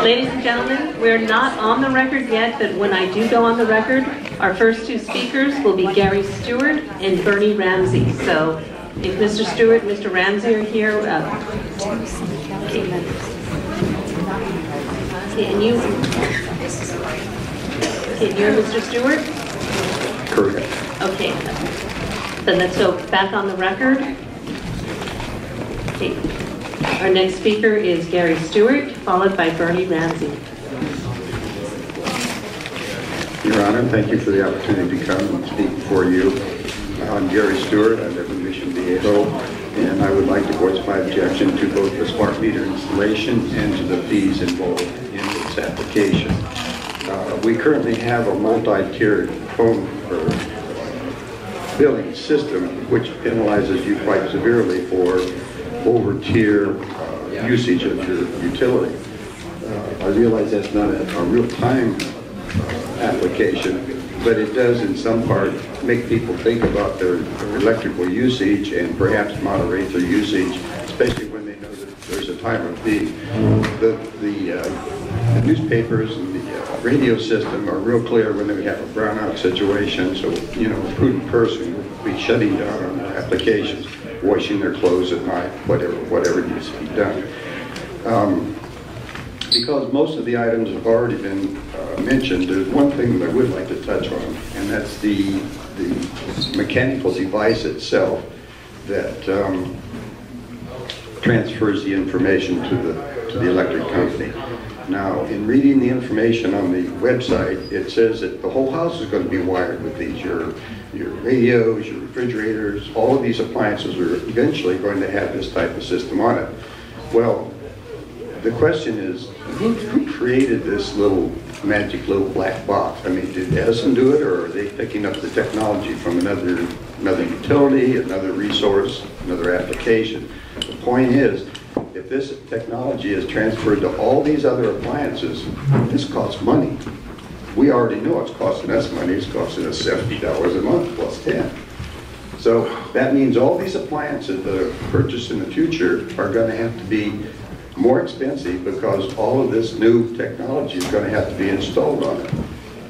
Ladies and gentlemen, we're not on the record yet, but when I do go on the record, our first two speakers will be Gary Stewart and Bernie Ramsey. So if Mr. Stewart and Mr. Ramsey are here, okay, and you're Mr. Stewart? Correct. Okay, then let's go back on the record. Okay. Our next speaker is Gary Stewart, followed by Bernie Ramsey. Your Honor, thank you for the opportunity to come and speak before you. I'm Gary Stewart. I live in Mission Viejo, and I would like to voice my objection to both the smart meter installation and to the fees involved in this application. We currently have a multi-tiered phone billing system which penalizes you quite severely for over-tier usage of your utility. I realize that's not a real-time application, but it does in some part make people think about their electrical usage and perhaps moderate their usage, especially when they know that there's a timer fee. The newspapers and the radio system are real clear when they have a brownout situation, so you know, a prudent person will be shutting down on their applications, washing their clothes at night, whatever needs to be done. Because most of the items have already been mentioned, there's one thing that I would like to touch on, and that's the mechanical device itself that transfers the information to the electric company. Now, in reading the information on the website, it says that the whole house is going to be wired with these. Your radios, your refrigerators, all of these appliances are eventually going to have this type of system on it. Well, the question is, who created this little magic little black box? I mean, did Edison do it, or are they picking up the technology from another utility, another resource, another application? The point is, if this technology is transferred to all these other appliances, this costs money. We already know it's costing us money. It's costing us $70 a month plus 10. So that means all these appliances that are purchased in the future are going to have to be more expensive because all of this new technology is going to have to be installed on it.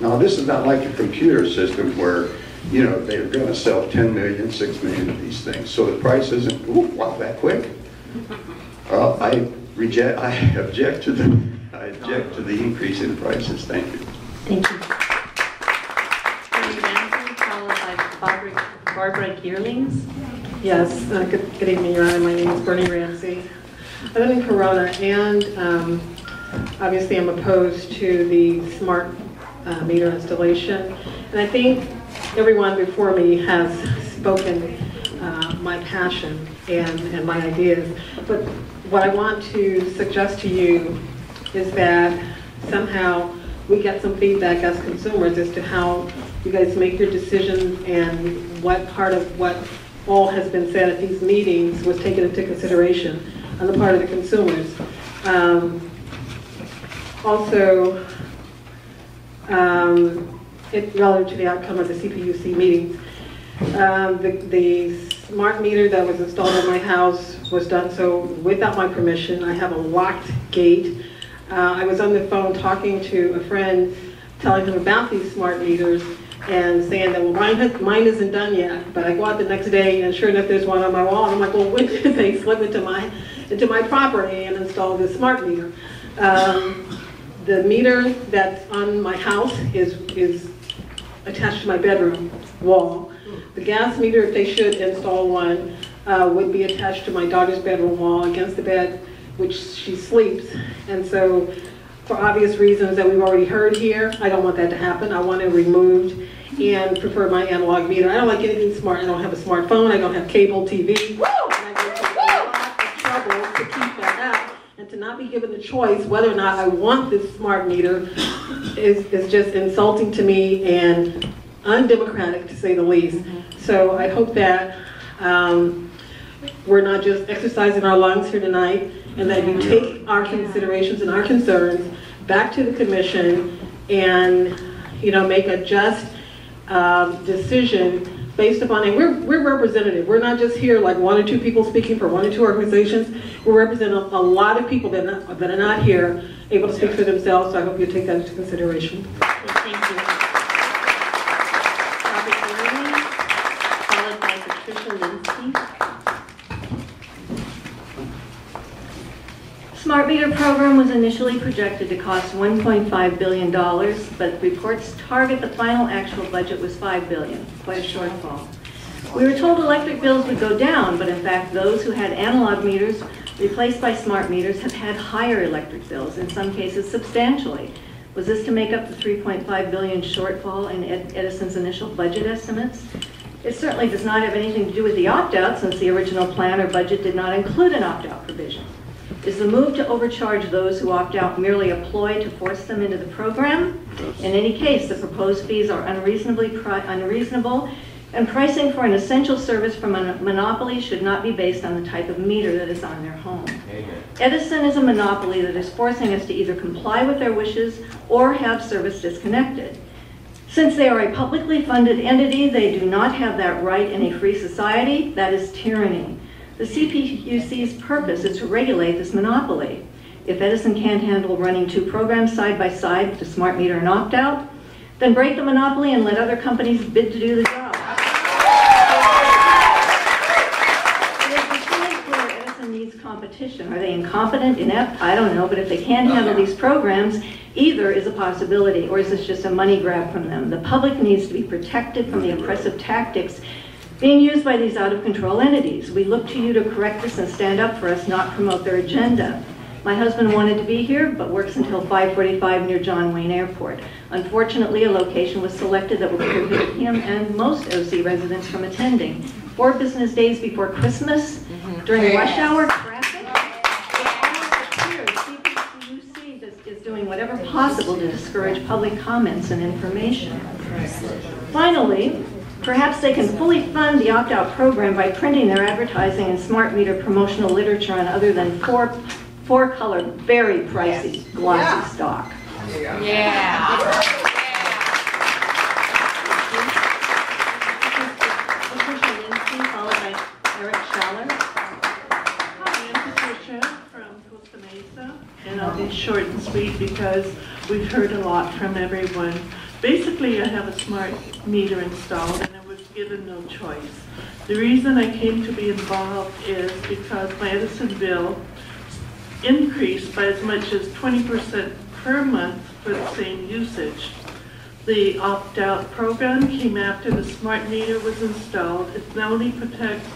Now, this is not like a computer system where, you know, they're going to sell 10 million, 6 million of these things. So the price isn't, ooh, wow, that quick. Well, I object to the increase in prices. Thank you. Thank you. Bernie Ramsey, followed by Barbara Geerlings. Yes, good evening, Your Honor. My name is Bernie Ramsey. I live in Corona, and obviously I'm opposed to the smart meter installation. And I think everyone before me has spoken my passion and my ideas. But what I want to suggest to you is that somehow we get some feedback as consumers as to how you guys make your decisions and what part of what all has been said at these meetings was taken into consideration on the part of the consumers. Also, relative to the outcome of the CPUC meetings, the smart meter that was installed in my house was done so without my permission. I have a locked gate. I was on the phone talking to a friend, telling him about these smart meters and saying that, well, mine isn't done yet. But I go out the next day, and sure enough, there's one on my wall. And I'm like, well, when did they slip into my property and install this smart meter? The meter that's on my house is attached to my bedroom wall. The gas meter, if they should install one, would be attached to my daughter's bedroom wall against the bed which she sleeps. And so, for obvious reasons that we've already heard here, I don't want that to happen. I want it removed and prefer my analog meter. I don't like anything smart. I don't have a smartphone. I don't have cable TV. And I go through a lot of trouble to keep that out. And to not be given the choice whether or not I want this smart meter is just insulting to me and undemocratic, to say the least. So I hope that we're not just exercising our lungs here tonight, and that you take our considerations and our concerns back to the commission and, you know, make a just decision based upon, and we're representative. We're not just here like 1 or 2 people speaking for 1 or 2 organizations. We're representing a lot of people that are not here able to speak for themselves, so I hope you take that into consideration. Thank you. Robert Bernie, followed by Patricia Linsky. Smart meter program was initially projected to cost $1.5 billion, but reports target the final actual budget was $5 billion, quite a shortfall. We were told electric bills would go down, but in fact those who had analog meters replaced by smart meters have had higher electric bills, in some cases substantially. Was this to make up the $3.5 billion shortfall in Edison's initial budget estimates? It certainly does not have anything to do with the opt-out, since the original plan or budget did not include an opt-out provision. Is the move to overcharge those who opt out merely a ploy to force them into the program? In any case, the proposed fees are unreasonable, and pricing for an essential service from a monopoly should not be based on the type of meter that is on their home. Amen. Edison is a monopoly that is forcing us to either comply with their wishes or have service disconnected. Since they are a publicly funded entity, they do not have that right in a free society. That is tyranny. The CPUC's purpose is to regulate this monopoly. If Edison can't handle running 2 programs side by side with a smart meter and opt-out, then break the monopoly and let other companies bid to do the job. It is becoming clear Edison needs competition. Are they incompetent, inept? I don't know, but if they can't handle these programs, either is a possibility, or is this just a money grab from them? The public needs to be protected from the oppressive tactics being used by these out-of-control entities. We look to you to correct this and stand up for us, not promote their agenda. My husband wanted to be here, but works until 5:45 near John Wayne Airport. Unfortunately, a location was selected that will prohibit him and most OC residents from attending. 4 business days before Christmas, during rush hour traffic, it almost appears CPUC is doing whatever possible to discourage public comments and information. Finally, perhaps they can fully fund the opt-out program by printing their advertising and smart meter promotional literature on other than four-color, very pricey, glossy stock. Yeah. Patricia Linsky, followed by Eric Schaller. Hi, I'm Patricia from Costa Mesa, and I'll be short and sweet because we've heard a lot from everyone. Basically, I have a smart meter installed and I was given no choice. The reason I came to be involved is because my Edison bill increased by as much as 20% per month for the same usage. The opt-out program came after the smart meter was installed. It not only protects,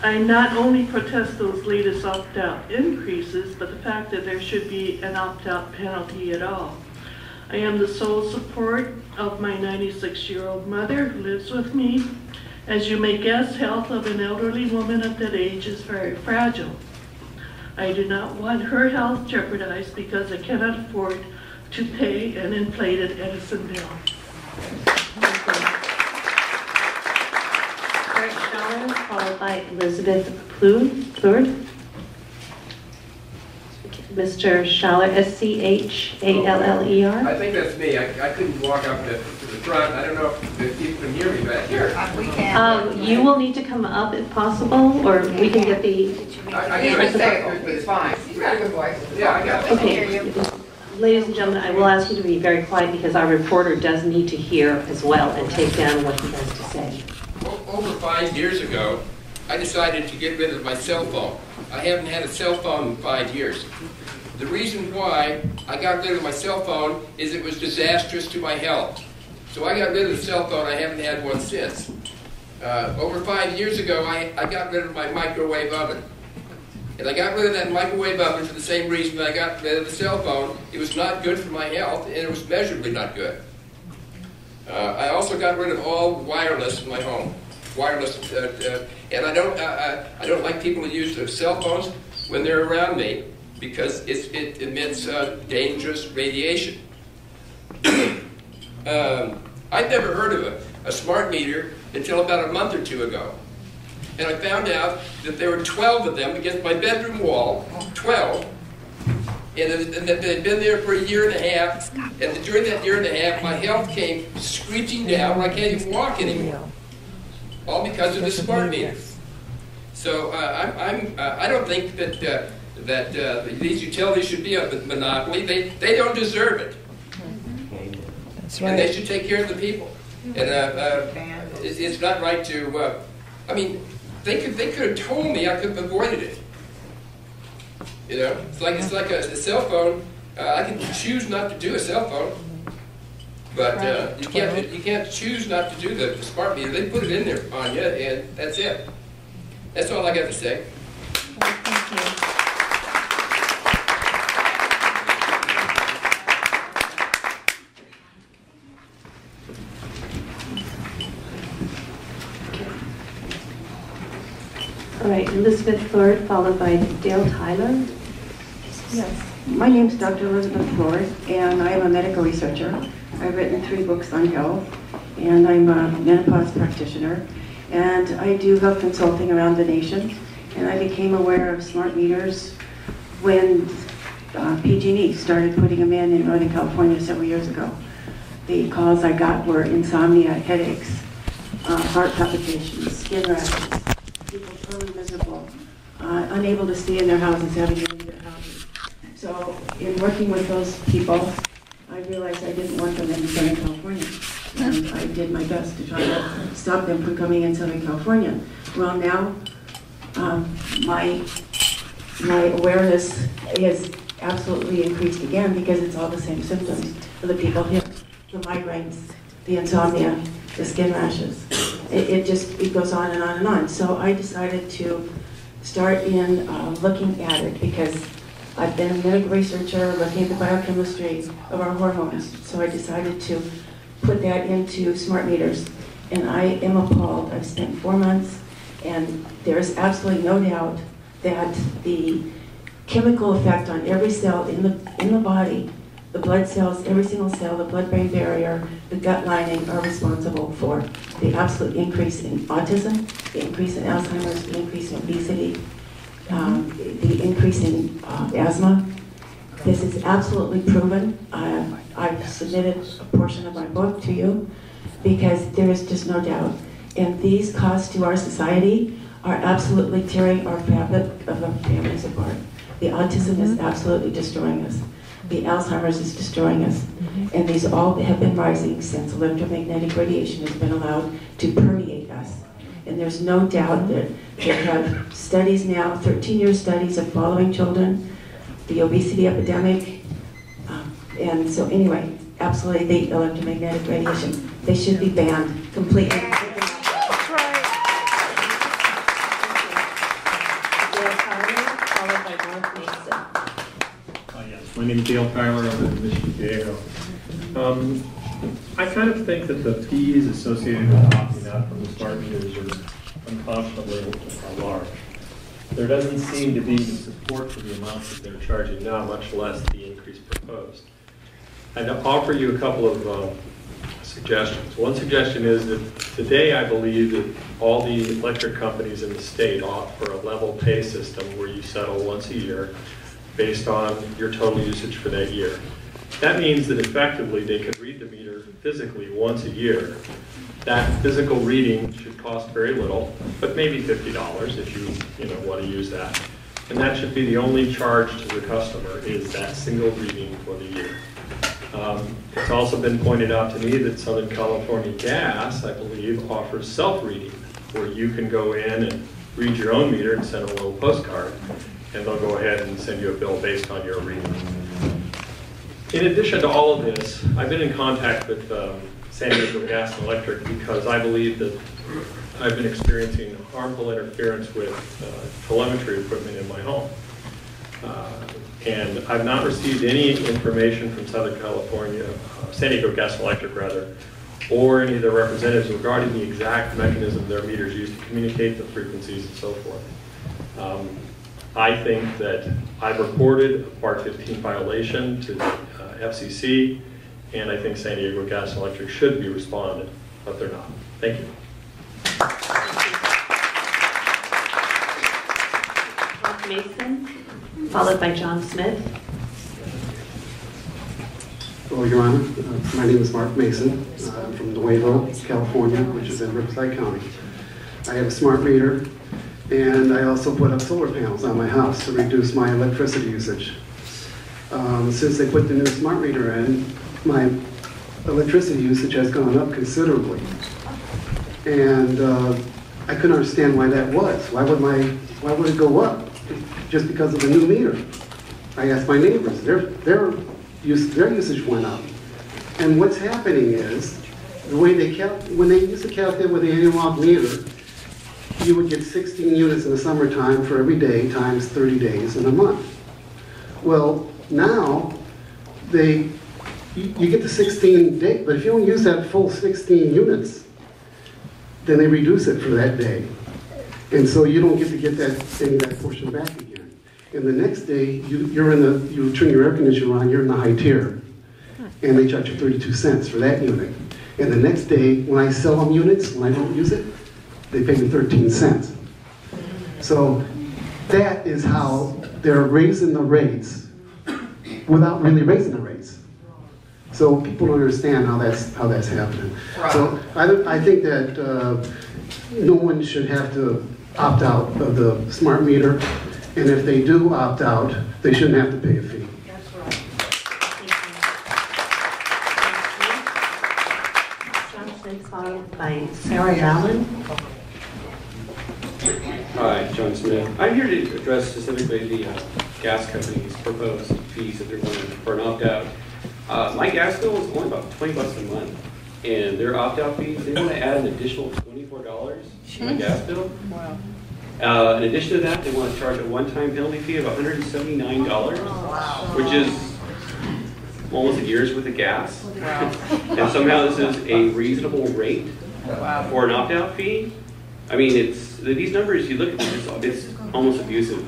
I not only protest those latest opt-out increases, but the fact that there should be an opt-out penalty at all. I am the sole support of my 96-year-old mother who lives with me. As you may guess, health of an elderly woman of that age is very fragile. I do not want her health jeopardized because I cannot afford to pay an inflated Edison bill. Eric Schaller, followed by Elizabeth Plurd. Mr. Schaller, S-C-H-A-L-L-E-R. I think that's me. I couldn't walk up to the front. I don't know if people can hear me back here. We can. You will need to come up if possible, or we can get the... It's fine. You've got a good voice. Yeah, I got it. Okay. Ladies and gentlemen, I will ask you to be very quiet because our reporter does need to hear as well and take down what he has to say. Over 5 years ago, I decided to get rid of my cell phone. I haven't had a cell phone in 5 years. The reason why I got rid of my cell phone is it was disastrous to my health. So I got rid of the cell phone. I haven't had one since. Over 5 years ago, I got rid of my microwave oven. And I got rid of that microwave oven for the same reason I got rid of the cell phone. It was not good for my health, and it was measurably not good. I also got rid of all wireless in my home. Wireless, and I don't like people to use their cell phones when they're around me because it emits dangerous radiation. I'd never heard of a smart meter until about a month or two ago. And I found out that there were 12 of them against my bedroom wall, 12. And they've been there for a year and a half, and during that year and a half, my health came screeching down where I can't even walk anymore. All because of the smart meters. So I don't think that these utilities should be a monopoly. They don't deserve it. That's right. And they should take care of the people. And it's not right to. I mean, they could have told me I could have avoided it. You know, it's like a cell phone. I can choose not to do a cell phone, but you can't choose not to do the smart meter. They put it in there on you, and that's it. That's all I got to say. All right, Elizabeth Ford, followed by Dale Tyler. Yes, my name is Dr. Elizabeth Ford, and I am a medical researcher. I've written 3 books on health, and I'm a menopause practitioner, and I do health consulting around the nation. And I became aware of smart meters when PG&E started putting them in Northern California several years ago. The calls I got were insomnia, headaches, heart palpitations, skin rashes, people totally miserable, unable to stay in their houses, having to leave their houses. So in working with those people, I realized I didn't want them in Southern California. And I did my best to try to stop them from coming in Southern California. Well, now my awareness is absolutely increased again because it's all the same symptoms for the people here. The migraines, the insomnia, the skin rashes. It goes on and on and on. So I decided to start in looking at it because I've been a medical researcher looking at the biochemistry of our hormones. So I decided to put that into smart meters. And I am appalled. I've spent 4 months, and there's absolutely no doubt that the chemical effect on every cell in the body, the blood cells, every single cell, the blood-brain barrier, the gut lining are responsible for the absolute increase in autism, the increase in Alzheimer's, the increase in obesity, the increase in asthma. This is absolutely proven. I've submitted a portion of my book to you because there is just no doubt. And these costs to our society are absolutely tearing our fabric of our families apart. The autism is absolutely destroying us. The Alzheimer's is destroying us. And these all have been rising since electromagnetic radiation has been allowed to permeate us. And there's no doubt that they have studies now, 13-year studies of following children, the obesity epidemic. And so anyway, absolutely the electromagnetic radiation, they should be banned completely. My name is Dale Tyler. I'm in Michigan. I kind of think that the fees associated with opting out from the smart meters are unconscionably large. There doesn't seem to be any support for the amounts that they're charging now, much less the increase proposed. I'd offer you a couple of suggestions. One suggestion is that today I believe that all the electric companies in the state offer a level pay system where you settle once a year based on your total usage for that year. That means that effectively they could read the meter physically once a year. That physical reading should cost very little, but maybe $50 if you want to use that. And that should be the only charge to the customer is that single reading for the year. It's also been pointed out to me that Southern California Gas, I believe, offers self-reading where you can go in and read your own meter and send a little postcard, and they'll go ahead and send you a bill based on your reading. In addition to all of this, I've been in contact with San Diego Gas and Electric because I believe that I've been experiencing harmful interference with telemetry equipment in my home. And I've not received any information from Southern California, San Diego Gas and Electric rather, or any of their representatives regarding the exact mechanism their meters use to communicate the frequencies and so forth. I think that I've reported a Part 15 violation to the FCC, and I think San Diego Gas and Electric should be responded, but they're not. Thank you. Mason, followed by John Smith. Hello, Your Honor. My name is Mark Mason. I'm from Nuevo, California, which is in Riverside County. I have a smart meter, and I also put up solar panels on my house to reduce my electricity usage. Since they put the new smart meter in, my electricity usage has gone up considerably. And I couldn't understand why that was. Why would it go up? Just because of the new meter. I asked my neighbors, their usage went up. And what's happening is, the way when they used to calculate with the analog meter, you would get 16 units in the summertime for every day times 30 days in a month. Well, now, you get the 16 day, but if you don't use that full 16 units, then they reduce it for that day. And so you don't get to get that portion back again. And the next day, you turn your air conditioner on, you're in the high tier, and they charge you 32 cents for that unit. And the next day, when I sell them units, when I don't use it, they pay me 13 cents. So that is how they're raising the rates without really raising the rates. So people don't understand how that's happening. Right. So I think that no one should have to opt out of the smart meter, and if they do opt out, they shouldn't have to pay a fee. That's right. Thank you. Followed by Sarah Allen. Hi, John Smith. I'm here to address specifically the gas company's proposed fees that they're wanting for an opt-out. My gas bill is only about $20 a month, and their opt-out fees, they want to add an additional $24 to my gas bill. Wow. In addition to that, they want to charge a one-time penalty fee of $179, which is almost a year's worth of gas. Wow. And somehow this is a reasonable rate for an opt-out fee. I mean, these numbers, you look at them, it's almost abusive.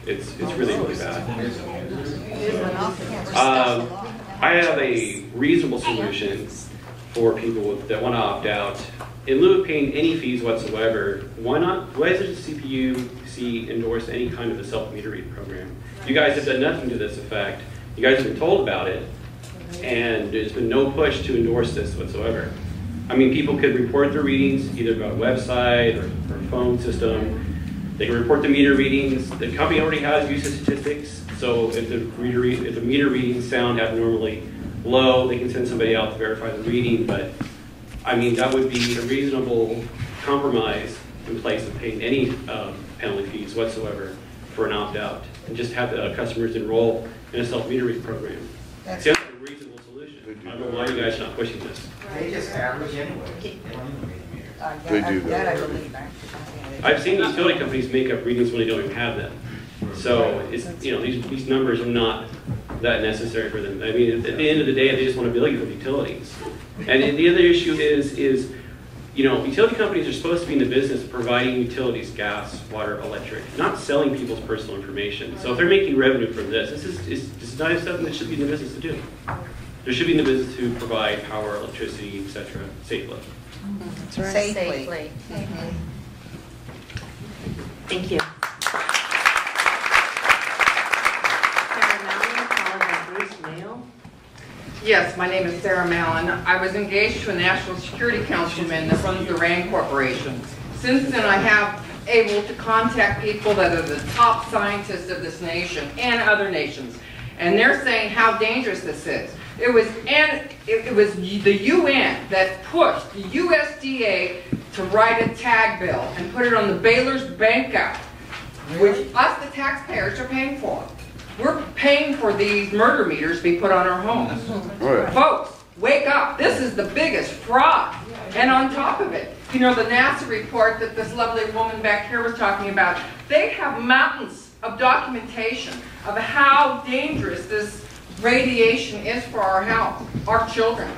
It's really, really bad. I have a reasonable solution for people that want to opt out. In lieu of paying any fees whatsoever, why doesn't the CPUC endorse any kind of a self-meter read program? You guys have done nothing to this effect. You guys have been told about it, and there's been no push to endorse this whatsoever. I mean, people could report their readings either by website or phone system. They can report the meter readings. The company already has usage statistics, so if the meter readings sound abnormally low, they can send somebody out to verify the reading. But I mean, that would be a reasonable compromise in place of paying any penalty fees whatsoever for an opt-out, and just have the customers enroll in a self-meter read program. That's a reasonable solution. I don't know why you guys are not pushing this. They just average anyway. They do that. I believe. I've seen utility companies make up readings when they don't even have them. So it's, these numbers are not that necessary for them. I mean, at the end of the day, they just want to bill you for utilities. And the other issue is utility companies are supposed to be in the business of providing utilities, gas, water, electric, not selling people's personal information. So if they're making revenue from this is not something that should be in the business to do. They should be in the business to provide power, electricity, etc. safely. That's right. Safely. Mm-hmm. Thank you. Sarah Mallon, followed by Bruce Mayo. Yes, my name is Sarah Mallon. I was engaged to a National Security Councilman that runs the RAND Corporation. Since then, I have able to contact people that are the top scientists of this nation and other nations, and they're saying how dangerous this is. It was the UN that pushed the USDA to write a tag bill and put it on the Baylor's bank account, which us, the taxpayers, are paying for. We're paying for these murder meters to be put on our homes. Right. Folks, wake up. This is the biggest fraud. And on top of it, the NASA report that this lovely woman back here was talking about, they have mountains of documentation of how dangerous this radiation is for our health, our children.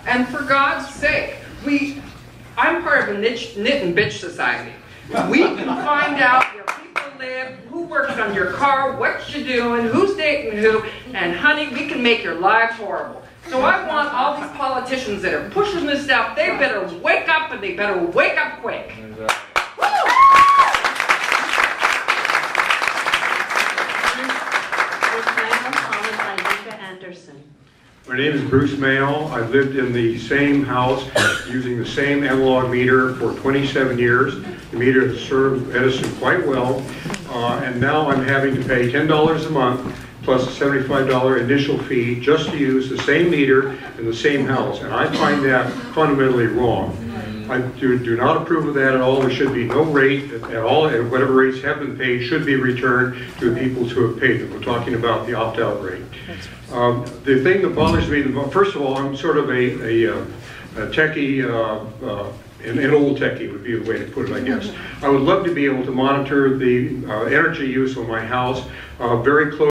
And for God's sake, I'm part of a knit and bitch society. We can find out where people live, who works on your car, what you're doing, who's dating who, and honey, we can make your lives horrible. So I want all these politicians that are pushing this stuff, they better wake up, and they better wake up quick. My name is Bruce Mayo. I've lived in the same house using the same analog meter for 27 years. The meter has served Edison quite well, and now I'm having to pay $10 a month plus a $75 initial fee just to use the same meter in the same house, and I find that fundamentally wrong. I do not approve of that at all. There should be no rate at all, and whatever rates have been paid should be returned to the people who have paid them. We're talking about the opt-out rate. The thing that bothers me, first of all, I'm sort of a techie, an old techie would be the way to put it, I guess. I would love to be able to monitor the energy use of my house very closely.